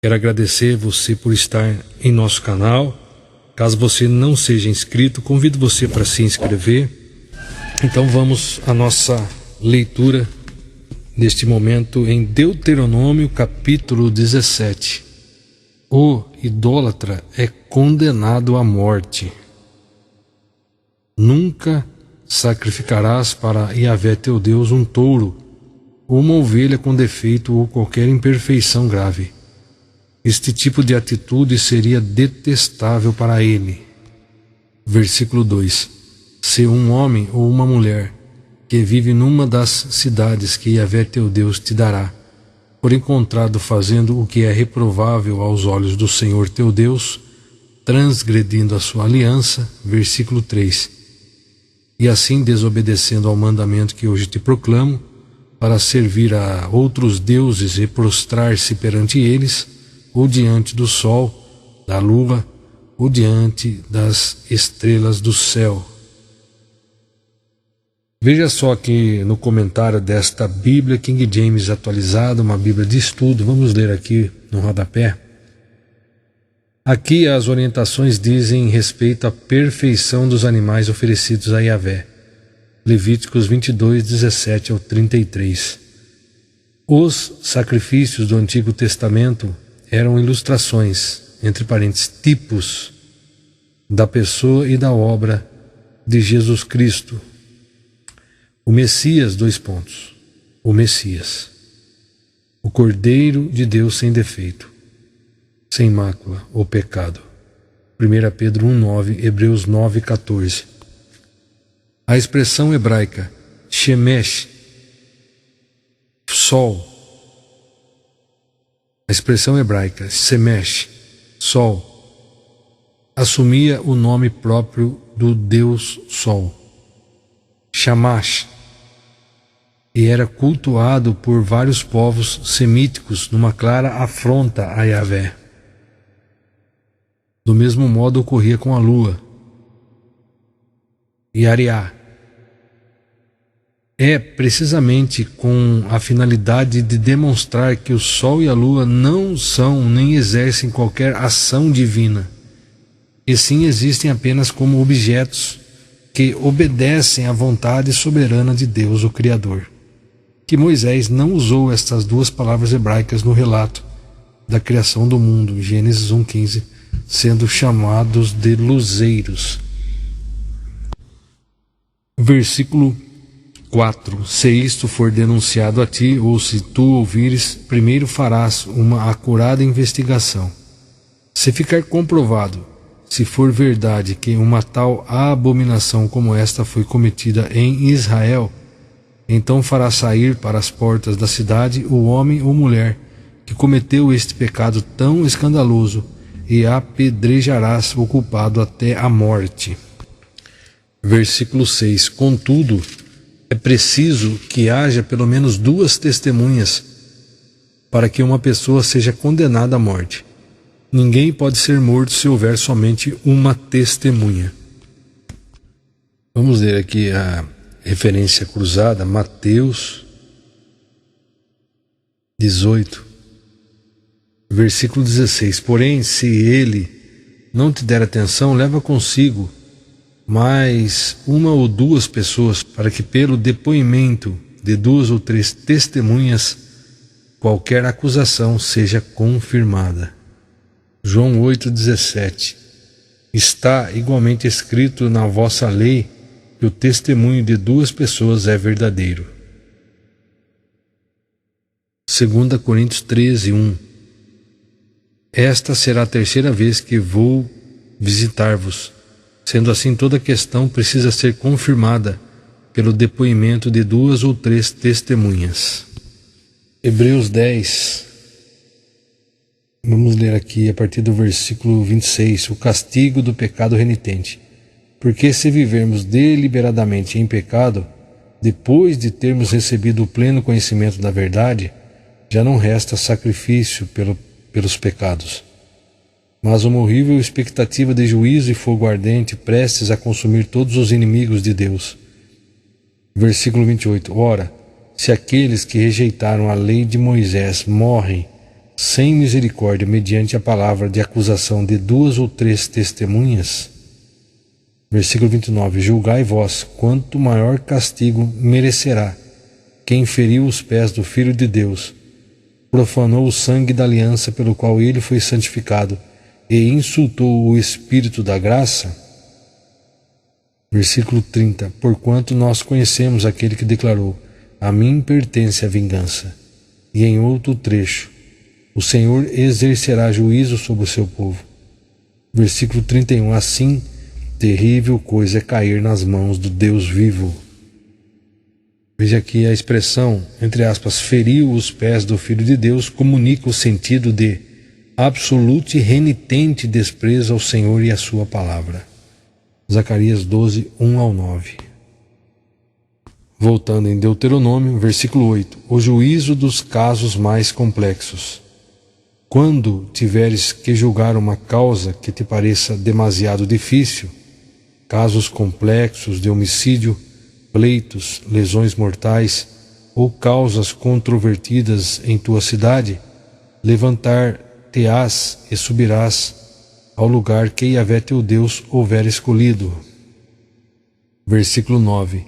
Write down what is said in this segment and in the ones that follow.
Quero agradecer você por estar em nosso canal. Caso você não seja inscrito, convido você para se inscrever. Então vamos à nossa leitura neste momento em Deuteronômio capítulo 17. O idólatra é condenado à morte. Nunca sacrificarás para Yahvé teu Deus um touro, ou uma ovelha com defeito ou qualquer imperfeição grave. Este tipo de atitude seria detestável para ele. Versículo 2. Se um homem ou uma mulher que vive numa das cidades que Yahvé teu Deus te dará, for encontrado fazendo o que é reprovável aos olhos do Senhor teu Deus, transgredindo a sua aliança, versículo 3, e assim desobedecendo ao mandamento que hoje te proclamo, para servir a outros deuses e prostrar-se perante eles, ou diante do sol, da lua, ou diante das estrelas do céu. Veja só aqui no comentário desta Bíblia King James atualizada, uma Bíblia de estudo. Vamos ler aqui no rodapé. Aqui as orientações dizem respeito à perfeição dos animais oferecidos a Yahvé. Levíticos 22, 17 ao 33. Os sacrifícios do Antigo Testamento eram ilustrações, entre parênteses, tipos da pessoa e da obra de Jesus Cristo. O Messias, o Messias, o Cordeiro de Deus sem defeito, sem mácula ou pecado. 1 Pedro 1,9, Hebreus 9,14. A expressão hebraica Shemesh, sol. A expressão hebraica Shemesh, sol, assumia o nome próprio do Deus Sol, Shamash, e era cultuado por vários povos semíticos numa clara afronta a Yahvé. Do mesmo modo ocorria com a lua, Yariá. É precisamente com a finalidade de demonstrar que o sol e a lua não são nem exercem qualquer ação divina, e sim existem apenas como objetos que obedecem à vontade soberana de Deus, o Criador, que Moisés não usou estas duas palavras hebraicas no relato da criação do mundo, Gênesis 1,15, sendo chamados de luzeiros. Versículo 4. Se isto for denunciado a ti, ou se tu ouvires, primeiro farás uma acurada investigação. Se ficar comprovado, se for verdade que uma tal abominação como esta foi cometida em Israel, então farás sair para as portas da cidade o homem ou mulher que cometeu este pecado tão escandaloso, e apedrejarás o culpado até a morte. Versículo 6. Contudo, é preciso que haja pelo menos 2 testemunhas para que uma pessoa seja condenada à morte. Ninguém pode ser morto se houver somente uma testemunha. Vamos ler aqui a referência cruzada, Mateus 18, versículo 16. Porém, se ele não te der atenção, leva consigo mais 1 ou 2 pessoas, para que pelo depoimento de 2 ou 3 testemunhas qualquer acusação seja confirmada. João 8,17. Está igualmente escrito na vossa lei que o testemunho de 2 pessoas é verdadeiro. 2 Coríntios 13:1. Esta será a 3ª vez que vou visitar-vos. Sendo assim, toda questão precisa ser confirmada pelo depoimento de 2 ou 3 testemunhas. Hebreus 10. Vamos ler aqui a partir do versículo 26. O castigo do pecado renitente. Porque se vivermos deliberadamente em pecado, depois de termos recebido o pleno conhecimento da verdade, já não resta sacrifício pelos pecados, mas uma horrível expectativa de juízo e fogo ardente prestes a consumir todos os inimigos de Deus. Versículo 28. Ora, se aqueles que rejeitaram a lei de Moisés morrem sem misericórdia mediante a palavra de acusação de 2 ou 3 testemunhas. Versículo 29. Julgai vós quanto maior castigo merecerá quem feriu os pés do Filho de Deus, profanou o sangue da aliança pelo qual ele foi santificado e insultou o Espírito da graça. Versículo 30. Porquanto nós conhecemos aquele que declarou: a mim pertence a vingança. E em outro trecho: o Senhor exercerá juízo sobre o seu povo. Versículo 31. Assim, terrível coisa é cair nas mãos do Deus vivo. Veja aqui a expressão, entre aspas, feriu os pés do Filho de Deus, comunica o sentido de absoluto e renitente desprezo ao Senhor e à sua palavra. Zacarias 12, 1 ao 9. Voltando em Deuteronômio, versículo 8. O juízo dos casos mais complexos. Quando tiveres que julgar uma causa que te pareça demasiado difícil, casos complexos de homicídio, pleitos, lesões mortais ou causas controvertidas em tua cidade, levantar-te-ás e subirás ao lugar que Yahvé teu Deus houver escolhido. Versículo 9.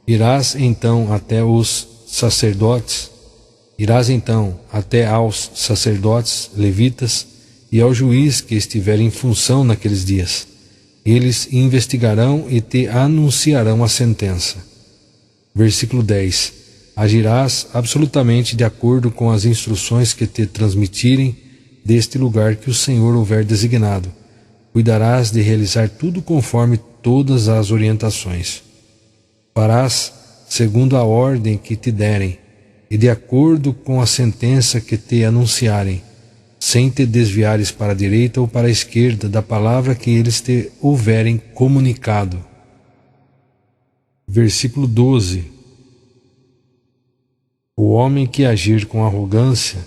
Irás então até aos sacerdotes levitas e ao juiz que estiver em função naqueles dias. Eles investigarão e te anunciarão a sentença. Versículo 10. Agirás absolutamente de acordo com as instruções que te transmitirem deste lugar que o Senhor houver designado. Cuidarás de realizar tudo conforme todas as orientações. Farás segundo a ordem que te derem e de acordo com a sentença que te anunciarem, sem te desviares para a direita ou para a esquerda da palavra que eles te houverem comunicado. Versículo 12. O homem que agir com arrogância,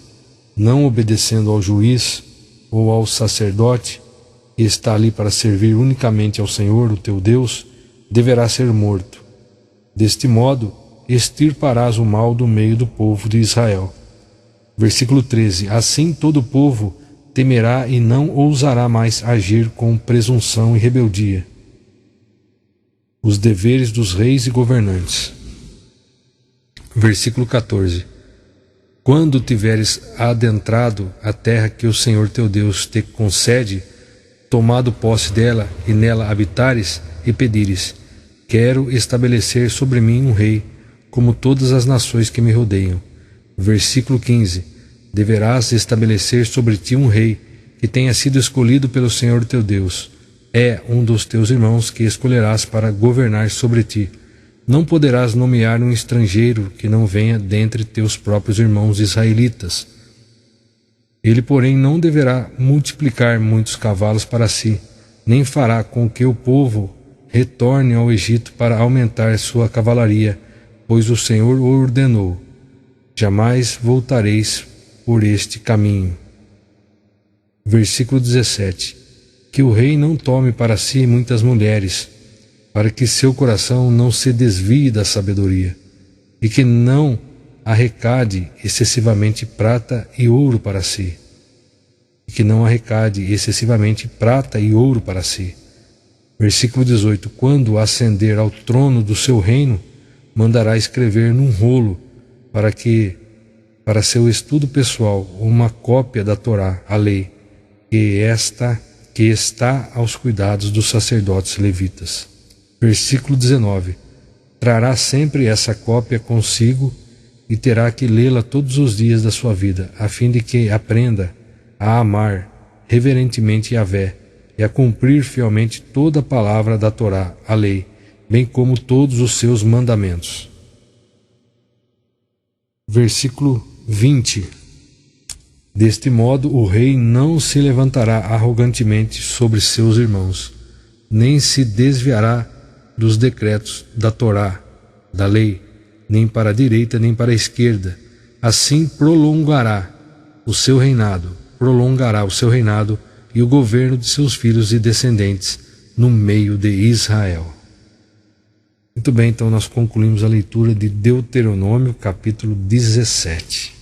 não obedecendo ao juiz ou ao sacerdote, e está ali para servir unicamente ao Senhor, o teu Deus, deverá ser morto. Deste modo, extirparás o mal do meio do povo de Israel. Versículo 13. Assim todo o povo temerá e não ousará mais agir com presunção e rebeldia. Os deveres dos reis e governantes. Versículo 14. Quando tiveres adentrado a terra que o Senhor teu Deus te concede, tomado posse dela e nela habitares, e pedires: quero estabelecer sobre mim um rei, como todas as nações que me rodeiam. Versículo 15. Deverás estabelecer sobre ti um rei, que tenha sido escolhido pelo Senhor teu Deus. É um dos teus irmãos que escolherás para governar sobre ti. Não poderás nomear um estrangeiro que não venha dentre teus próprios irmãos israelitas. Ele, porém, não deverá multiplicar muitos cavalos para si, nem fará com que o povo retorne ao Egito para aumentar sua cavalaria, pois o Senhor o ordenou: jamais voltareis por este caminho. Versículo 17. Que o rei não tome para si muitas mulheres, para que seu coração não se desvie da sabedoria, e que não arrecade excessivamente prata e ouro para si. Versículo 18. Quando ascender ao trono do seu reino, mandará escrever num rolo, para seu estudo pessoal, uma cópia da Torá, a lei, que está aos cuidados dos sacerdotes levitas. Versículo 19. Trará sempre essa cópia consigo e terá que lê-la todos os dias da sua vida, a fim de que aprenda a amar reverentemente Yahvé e a cumprir fielmente toda a palavra da Torá, a lei, bem como todos os seus mandamentos. Versículo 20. Deste modo o rei não se levantará arrogantemente sobre seus irmãos, nem se desviará dos decretos da Torá, da lei, nem para a direita nem para a esquerda. Assim prolongará o seu reinado e o governo de seus filhos e descendentes no meio de Israel. Muito bem, então nós concluímos a leitura de Deuteronômio, capítulo 17.